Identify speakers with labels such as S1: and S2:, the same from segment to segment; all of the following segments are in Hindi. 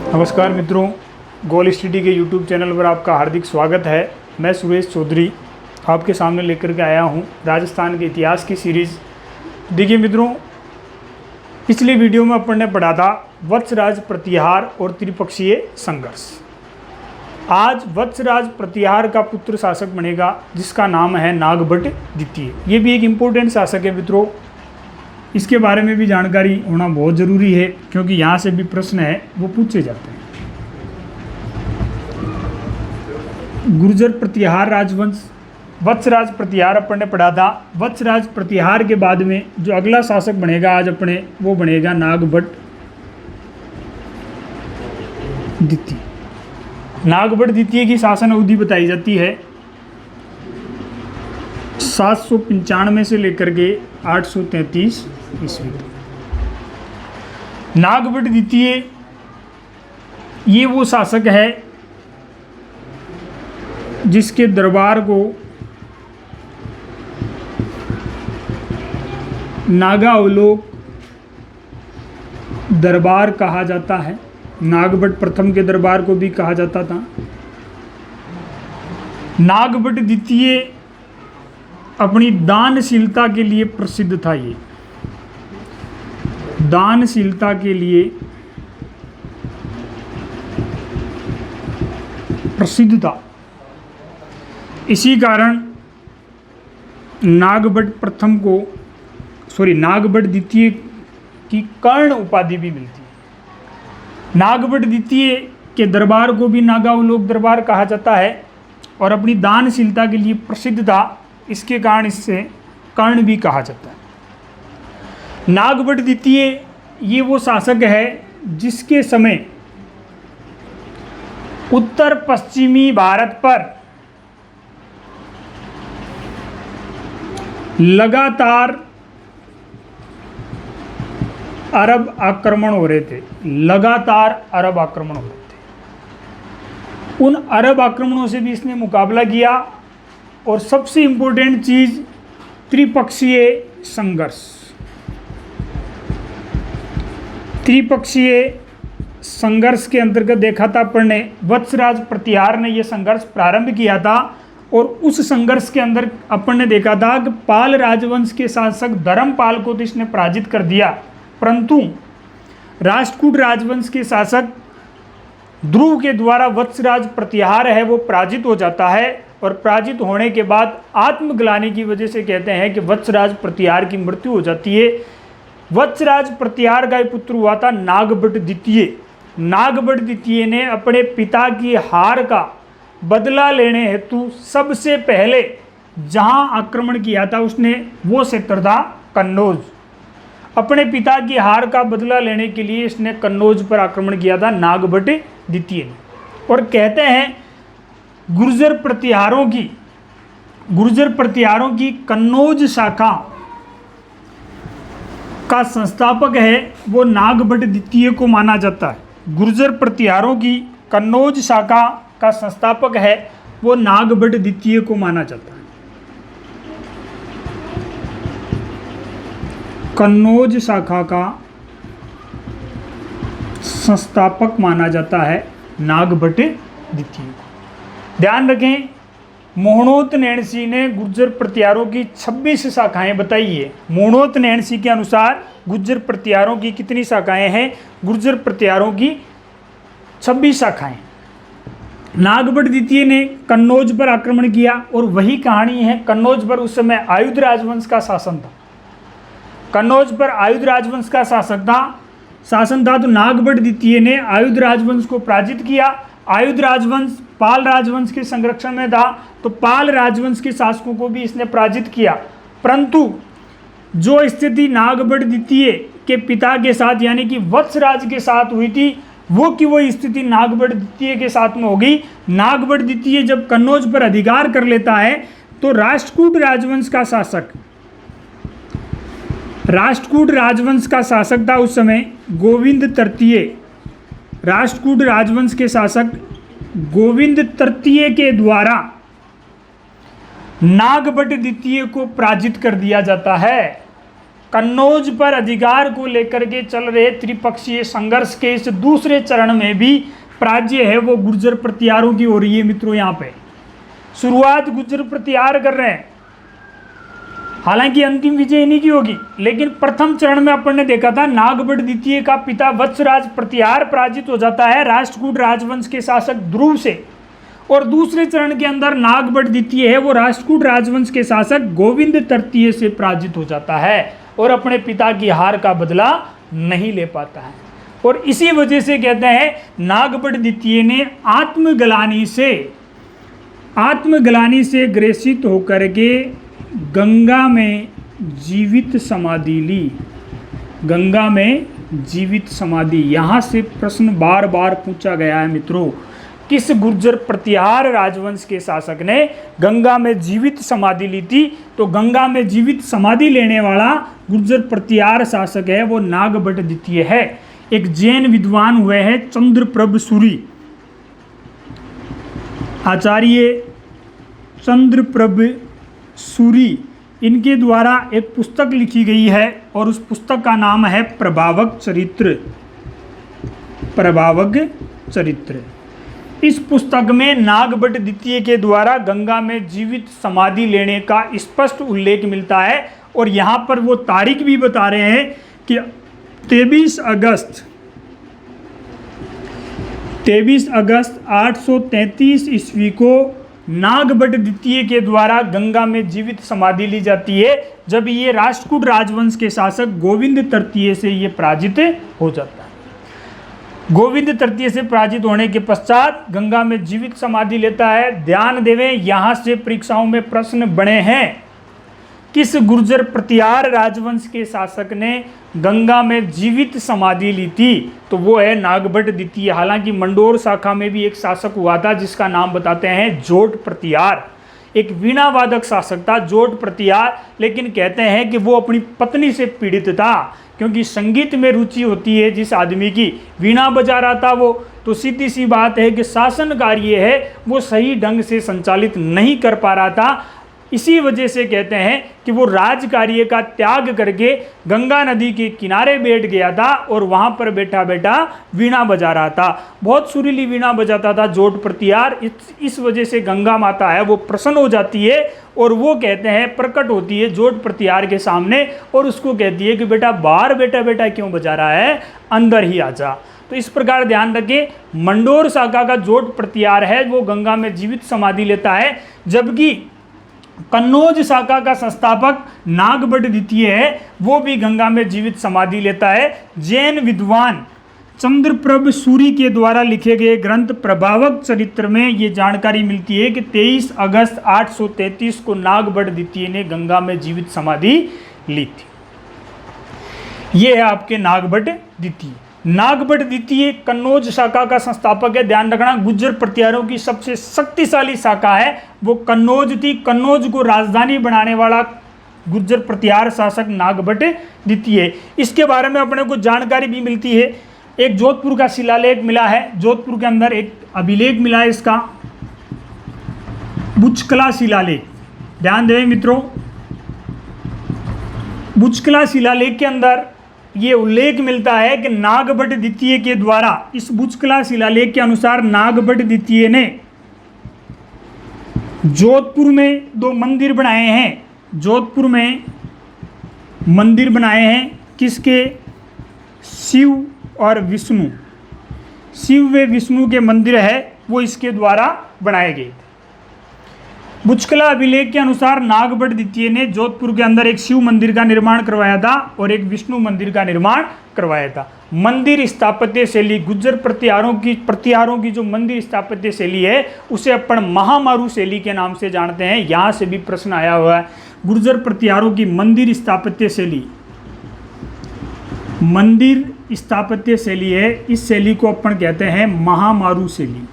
S1: नमस्कार मित्रों, गोल स्टडी के यूट्यूब चैनल पर आपका हार्दिक स्वागत है। मैं सुरेश चौधरी आपके सामने लेकर के आया हूं राजस्थान के इतिहास की सीरीज़। देखिए मित्रों, पिछले वीडियो में अपन ने पढ़ा था वत्सराज प्रतिहार और त्रिपक्षीय संघर्ष। आज वत्सराज प्रतिहार का पुत्र शासक बनेगा जिसका नाम है नागभट्ट द्वितीय। ये भी एक इम्पोर्टेंट शासक है मित्रों, इसके बारे में भी जानकारी होना बहुत ज़रूरी है क्योंकि यहाँ से भी प्रश्न है वो पूछे जाते हैं। गुर्जर प्रतिहार राजवंश, वत्सराज प्रतिहार अपन ने पढ़ा था। वत्सराज प्रतिहार के बाद में जो अगला शासक बनेगा आज अपने, वो बनेगा नागभट्ट द्वितीय। नागभट्ट द्वितीय की शासन अवधि बताई जाती है 795 से लेकर के 833 ईस्वी तक। नागभट्ट द्वितीय ये वो शासक है जिसके दरबार को नागावलोक दरबार कहा जाता है। नागभट्ट प्रथम के दरबार को भी कहा जाता था। नागभट्ट द्वितीय अपनी दानशीलता के लिए प्रसिद्ध था। ये दानशीलता के लिए प्रसिद्ध था। इसी कारण नागभट्ट द्वितीय की कर्ण उपाधि भी मिलती है। नागभट्ट द्वितीय के दरबार को भी नागावलोक दरबार कहा जाता है और अपनी दानशीलता के लिए प्रसिद्ध था। इसके कारण इससे कर्ण भी कहा जाता है। नागभट्ट द्वितीय ये वो शासक है जिसके समय उत्तर पश्चिमी भारत पर लगातार अरब आक्रमण हो रहे थे। उन अरब आक्रमणों से भी इसने मुकाबला किया और सबसे इम्पोर्टेंट चीज़ त्रिपक्षीय संघर्ष। त्रिपक्षीय संघर्ष के अंतर्गत देखा था अपन ने, वत्सराज प्रतिहार ने यह संघर्ष प्रारंभ किया था और उस संघर्ष के अंदर अपन ने देखा था कि पाल राजवंश के शासक धर्मपाल को तो इसने पराजित कर दिया, परंतु राष्ट्रकूट राजवंश के शासक ध्रुव के द्वारा वत्सराज प्रतिहार है वो पराजित हो जाता है और पराजित होने के बाद आत्मग्लानि की वजह से कहते हैं कि वत्सराज प्रतिहार की मृत्यु हो जाती है। वत्सराज प्रतिहार का पुत्र हुआ था नागभट्ट द्वितीय। नागभट्ट द्वितीय ने अपने पिता की हार का बदला लेने हेतु सबसे पहले जहां आक्रमण किया था उसने वो क्षेत्र था कन्नौज। अपने पिता की हार का बदला लेने के लिए इसने कन्नौज पर आक्रमण किया था नागभट्ट द्वितीय ने। और कहते हैं गुर्जर प्रतिहारों की कन्नौज शाखा का संस्थापक है वो नागभट्ट द्वितीय को माना जाता है। गुर्जर प्रतिहारों की कन्नौज शाखा का संस्थापक है वो नागभट्ट द्वितीय को माना जाता है। कन्नौज शाखा का संस्थापक माना जाता है नागभट्ट द्वितीय को। ध्यान रखें, मोहनोत नैणसी ने गुर्जर प्रतिहारों की 26 शाखाएं बताई है। मोहनोत नैणसी के अनुसार गुर्जर प्रतिहारों की कितनी शाखाएं हैं? गुर्जर प्रतिहारों की 26 शाखाएं। नागभट्ट द्वितीय ने कन्नौज पर आक्रमण किया और वही कहानी है। कन्नौज पर उस समय आयुध राजवंश का शासन था। कन्नौज पर आयुध राजवंश का शासन था तो नागभट्ट द्वितीय ने आयुध राजवंश को पराजित किया। आयुध राजवंश पाल राजवंश के संरक्षण में था तो पाल राजवंश के शासकों को भी इसने पराजित किया। परंतु जो स्थिति नागभट्ट द्वितीय के पिता के साथ यानी कि वत्सराज के साथ हुई थी वो स्थिति नागभट्ट द्वितीय के साथ में होगी। नागभट्ट द्वितीय जब कन्नौज पर अधिकार कर लेता है तो राष्ट्रकूट राजवंश का शासक था उस समय गोविंद तृतीय। राष्ट्रकूट राजवंश के शासक गोविंद तृतीय के द्वारा नागभट्ट द्वितीय को पराजित कर दिया जाता है। कन्नौज पर अधिकार को लेकर के चल रहे त्रिपक्षीय संघर्ष के इस दूसरे चरण में भी पराजय है वो गुर्जर प्रतिहारों की हो रही है मित्रों। यहाँ पे शुरुआत गुर्जर प्रतिहार कर रहे हैं, हालांकि अंतिम विजय इन्हीं की होगी, लेकिन प्रथम चरण में अपन ने देखा था नागभट्ट द्वितीय का पिता वत्सराज प्रतिहार पराजित हो जाता है राष्ट्रकूट राजवंश के शासक ध्रुव से, और दूसरे चरण के अंदर नागभट्ट द्वितीय है वो राष्ट्रकूट राजवंश के शासक गोविंद तृतीय से पराजित हो जाता है और अपने पिता की हार का बदला नहीं ले पाता है। और इसी वजह से कहते हैं नागभट्ट द्वितीय ने आत्मग्लानि से ग्रसित होकर के गंगा में जीवित समाधि ली। गंगा में जीवित समाधि, यहाँ से प्रश्न बार बार पूछा गया है मित्रों, किस गुर्जर प्रतिहार राजवंश के शासक ने गंगा में जीवित समाधि ली थी? तो गंगा में जीवित समाधि लेने वाला गुर्जर प्रतिहार शासक है वो नागभट्ट द्वितीय है। एक जैन विद्वान हुए हैं चंद्रप्रभ सूरी, आचार्य चंद्रप्रभ सूरी, इनके द्वारा एक पुस्तक लिखी गई है और उस पुस्तक का नाम है प्रभावक चरित्र। प्रभावक चरित्र। इस पुस्तक में नागभट्ट द्वितीय के द्वारा गंगा में जीवित समाधि लेने का स्पष्ट उल्लेख मिलता है और यहाँ पर वो तारीख भी बता रहे हैं कि 23 अगस्त 833 ईस्वी को नागभट्ट द्वितीय के द्वारा गंगा में जीवित समाधि ली जाती है, जब ये राष्ट्रकूट राजवंश के शासक गोविंद तृतीय से ये पराजित हो जाता है। गोविंद तृतीय से पराजित होने के पश्चात गंगा में जीवित समाधि लेता है। ध्यान देवें, यहाँ से परीक्षाओं में प्रश्न बने हैं, किस गुर्जर प्रतिहार राजवंश के शासक ने गंगा में जीवित समाधि ली थी? तो वो है नागभट्ट द्वितीय। हालांकि मंडोर शाखा में भी एक शासक हुआ था जिसका नाम बताते हैं जोट प्रतिहार, एक वीणा वादक शासक था जोट प्रतिहार, लेकिन कहते हैं कि वो अपनी पत्नी से पीड़ित था, क्योंकि संगीत में रुचि होती है जिस आदमी की, वीणा बजा रहा था वो, तो सीधी सी बात है कि शासन कार्य है वो सही ढंग से संचालित नहीं कर पा रहा था। इसी वजह से कहते हैं कि वो राज कार्य का त्याग करके गंगा नदी के किनारे बैठ गया था और वहाँ पर बैठा बैठा वीणा बजा रहा था। बहुत सुरीली वीणा बजाता था जोट प्रतिहार। इस वजह से गंगा माता है वो प्रसन्न हो जाती है और वो कहते हैं प्रकट होती है जोट प्रतिहार के सामने और उसको कहती है कि बेटा बाहर बैठा बैठा क्यों बजा रहा है, अंदर ही आ जा। तो इस प्रकार ध्यान रखें, मंडोर शाखा का जोट प्रतिहार है वो गंगा में जीवित समाधि लेता है, जबकि कन्नौज शाखा का संस्थापक नागभट्ट द्वितीय है वो भी गंगा में जीवित समाधि लेता है। जैन विद्वान चंद्रप्रभ सूरी के द्वारा लिखे गए ग्रंथ प्रभावक चरित्र में ये जानकारी मिलती है कि 23 अगस्त 833 को नागभट्ट द्वितीय ने गंगा में जीवित समाधि ली थी। ये है आपके नागभट्ट द्वितीय। नागभट्ट द्वितीय कन्नौज शाखा का संस्थापक है। ध्यान रखना, गुर्जर प्रतिहारों की सबसे शक्तिशाली शाखा है वो कन्नौज थी। कन्नौज को राजधानी बनाने वाला गुर्जर प्रतिहार शासक नागभट्ट द्वितीय। इसके बारे में अपने को जानकारी भी मिलती है। एक जोधपुर का शिलालेख मिला है, जोधपुर के अंदर एक अभिलेख मिला है इसका, बुचकला शिलालेख। ध्यान दें मित्रों, बुचकला शिलालेख के अंदर ये उल्लेख मिलता है कि नागभट्ट द्वितीय के द्वारा, इस बुचकला शिलालेख के अनुसार नागभट्ट द्वितीय ने जोधपुर में 2 मंदिर बनाए हैं। जोधपुर में मंदिर बनाए हैं किसके? शिव और विष्णु। शिव व विष्णु के मंदिर है वो इसके द्वारा बनाए गए। बुचकला अभिलेख के अनुसार नागभट्ट द्वितीय ने जोधपुर के अंदर एक शिव मंदिर का निर्माण करवाया था और एक विष्णु मंदिर का निर्माण करवाया था। मंदिर स्थापत्य शैली, गुर्जर प्रतिहारों की जो मंदिर स्थापत्य शैली है उसे अपन महामारू शैली के नाम से जानते हैं। यहाँ से भी प्रश्न आया हुआ है, गुर्जर प्रतिहारों की मंदिर स्थापत्य शैली, मंदिर स्थापत्य शैली है, इस शैली को अपन कहते हैं महामारू शैली।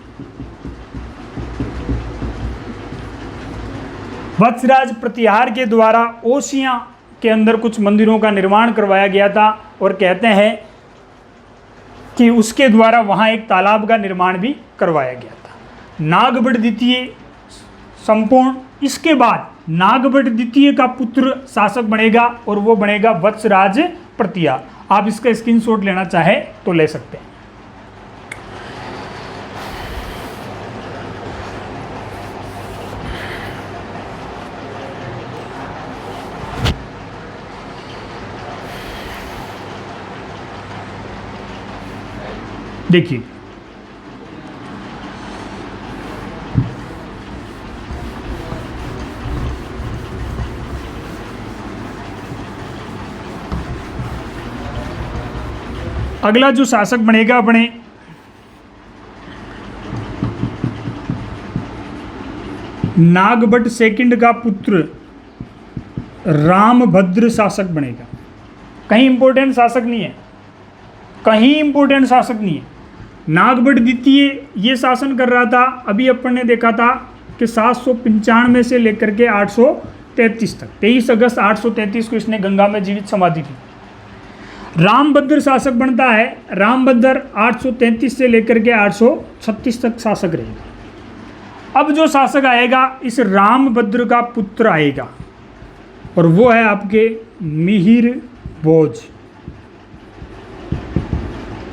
S1: वत्सराज प्रतिहार के द्वारा ओसियां के अंदर कुछ मंदिरों का निर्माण करवाया गया था और कहते हैं कि उसके द्वारा वहां एक तालाब का निर्माण भी करवाया गया था। नागभट्ट द्वितीय संपूर्ण, इसके बाद नागभट्ट द्वितीय का पुत्र शासक बनेगा और वो बनेगा वत्सराज प्रतिहार। आप इसका स्क्रीनशॉट लेना चाहे तो ले सकते हैं। देखिए अगला जो शासक बनेगा अपने नागभट्ट सेकंड का पुत्र रामभद्र शासक बनेगा। कहीं इंपॉर्टेंट शासक नहीं है, कहीं इंपॉर्टेंट शासक नहीं है। नागभट्ट द्वितीय ये शासन कर रहा था, अभी अपन ने देखा था कि 795 से लेकर के 833 तक, 23 अगस्त 833 को इसने गंगा में जीवित समाधि ली। रामभद्र शासक बनता है, रामभद्र 833 से लेकर के 836 तक शासक रहेगा। अब जो शासक आएगा इस रामभद्र का पुत्र आएगा और वो है आपके मिहिर भोज।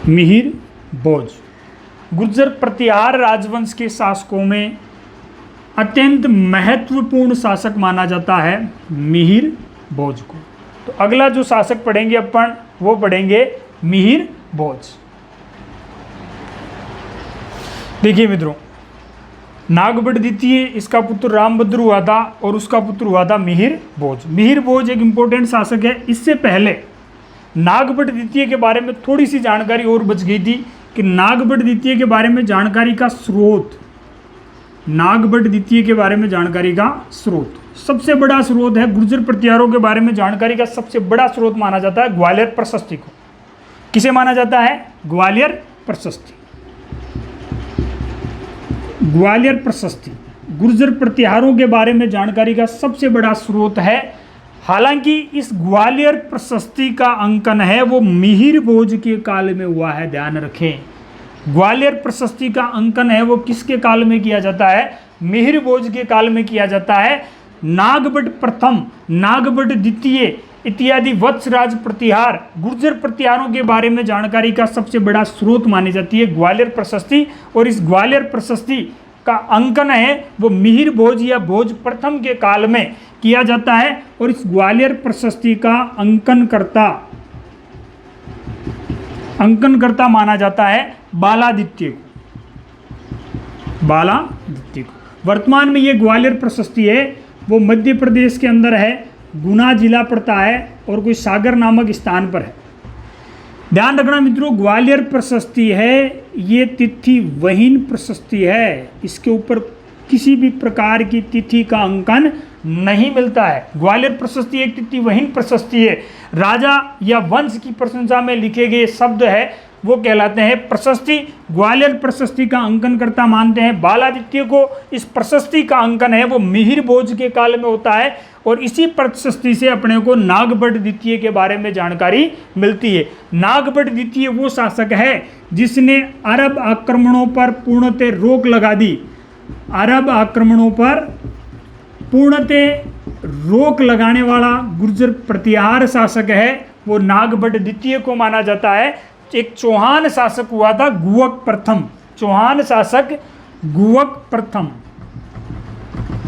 S1: मिहिर भोज गुर्जर प्रतिहार राजवंश के शासकों में अत्यंत महत्वपूर्ण शासक माना जाता है मिहिर भोज को। तो अगला जो शासक पढ़ेंगे अपन वो पढ़ेंगे मिहिर भोज। देखिए मित्रों, नागभट्ट द्वितीय इसका पुत्र रामभद्र हुआ था और उसका पुत्र हुआ था मिहिर भोज। मिहिर भोज एक इंपॉर्टेंट शासक है। इससे पहले नागभट्ट द्वितीय के बारे में थोड़ी सी जानकारी और बच गई थी कि नागभट्ट द्वितीय के बारे में जानकारी का स्रोत, नागभट्ट द्वितीय के बारे में जानकारी का स्रोत, सबसे बड़ा स्रोत है गुर्जर प्रतिहारों के बारे में जानकारी का सबसे बड़ा स्रोत माना जाता है ग्वालियर प्रशस्ति को। किसे माना जाता है? ग्वालियर प्रशस्ति। ग्वालियर प्रशस्ति गुर्जर प्रतिहारों के बारे में जानकारी का सबसे बड़ा स्रोत है। हालांकि इस ग्वालियर प्रशस्ति का अंकन है वो मिहिर भोज के काल में हुआ है, ध्यान रखें। ग्वालियर प्रशस्ति का अंकन है वो किसके काल में किया जाता है? मिहिर भोज के काल में किया जाता है। नागभट्ट प्रथम, नागभट्ट द्वितीय इत्यादि वत्सराज प्रतिहार गुर्जर प्रतिहारों के बारे में जानकारी का सबसे बड़ा स्रोत मानी जाती है ग्वालियर प्रशस्ति। और इस ग्वालियर प्रशस्ति का अंकन है वो मिहिर भोज या भोज प्रथम के काल में किया जाता है। और इस ग्वालियर प्रशस्ति का अंकनकर्ता माना जाता है बालादित्य को। बालादित्य को वर्तमान में ये ग्वालियर प्रशस्ति है वो मध्य प्रदेश के अंदर है, गुना जिला पड़ता है और कोई सागर नामक स्थान पर है। ध्यान रखना मित्रों, ग्वालियर प्रशस्ति है ये तिथि वहीन प्रशस्ति है, इसके ऊपर किसी भी प्रकार की तिथि का अंकन नहीं मिलता है। ग्वालियर प्रशस्ति एक तिथि वहीन प्रशस्ति है। राजा या वंश की प्रशंसा में लिखे गए शब्द है वो कहलाते हैं प्रशस्ति। ग्वालियर प्रशस्ति का अंकनकर्ता मानते हैं बालादित्य को। इस प्रशस्ति का अंकन है वो मिहिर भोज के काल में होता है और इसी प्रशस्ति से अपने को नागभट्ट द्वितीय के बारे में जानकारी मिलती है। नागभट्ट द्वितीय वो शासक है जिसने अरब आक्रमणों पर पूर्णतः रोक लगा दी। अरब आक्रमणों पर पूर्णतः रोक लगाने वाला गुर्जर प्रतिहार शासक है वो नागभट्ट द्वितीय को माना जाता है। एक चौहान शासक हुआ था गुवक प्रथम, चौहान शासक गुवक प्रथम,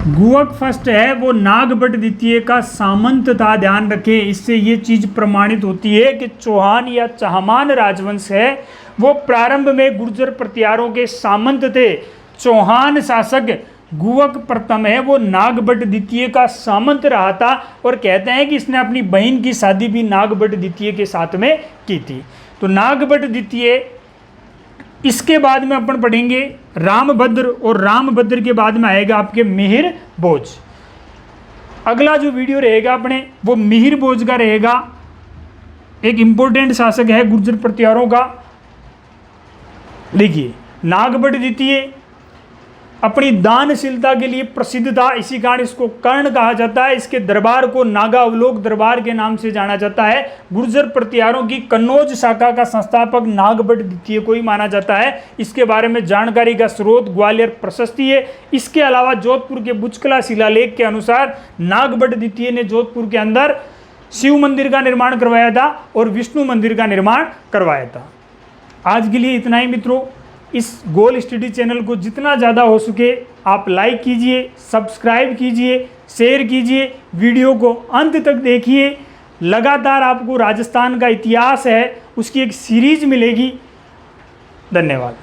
S1: गुवक फर्स्ट है वो नागभट्ट द्वितीय का सामंत था। ध्यान रखें, इससे ये चीज प्रमाणित होती है कि चौहान या चाहमान राजवंश है वो प्रारंभ में गुर्जर प्रतिहारों के सामंत थे। चौहान शासक गुवक प्रथम है वो नागभट्ट द्वितीय का सामंत रहा था और कहते हैं कि इसने अपनी बहन की शादी भी नागभट्ट द्वितीय के साथ में की थी। तो नागभट्ट द्वितीय, इसके बाद में अपन पढ़ेंगे रामभद्र और रामभद्र के बाद में आएगा आपके मिहिर भोज। अगला जो वीडियो रहेगा अपने वो मिहिर भोज का रहेगा। एक इंपॉर्टेंट शासक है गुर्जर प्रतिहारों का। देखिए नागभट्ट द्वितीय अपनी दानशीलता के लिए प्रसिद्ध था, इसी कारण इसको कर्ण कहा जाता है। इसके दरबार को नागा अवलोक दरबार के नाम से जाना जाता है। गुर्जर प्रतिहारों की कन्नौज शाखा का संस्थापक नागभट्ट द्वितीय को ही माना जाता है। इसके बारे में जानकारी का स्रोत ग्वालियर प्रशस्ति है। इसके अलावा जोधपुर के बुचकला शिलालेख के अनुसार नागभट्ट द्वितीय ने जोधपुर के अंदर शिव मंदिर का निर्माण करवाया था और विष्णु मंदिर का निर्माण करवाया था। आज के लिए इतना ही मित्रों। इस गोल स्टडी चैनल को जितना ज़्यादा हो सके आप लाइक कीजिए, सब्सक्राइब कीजिए, शेयर कीजिए, वीडियो को अंत तक देखिए। लगातार आपको राजस्थान का इतिहास है उसकी एक सीरीज मिलेगी। धन्यवाद।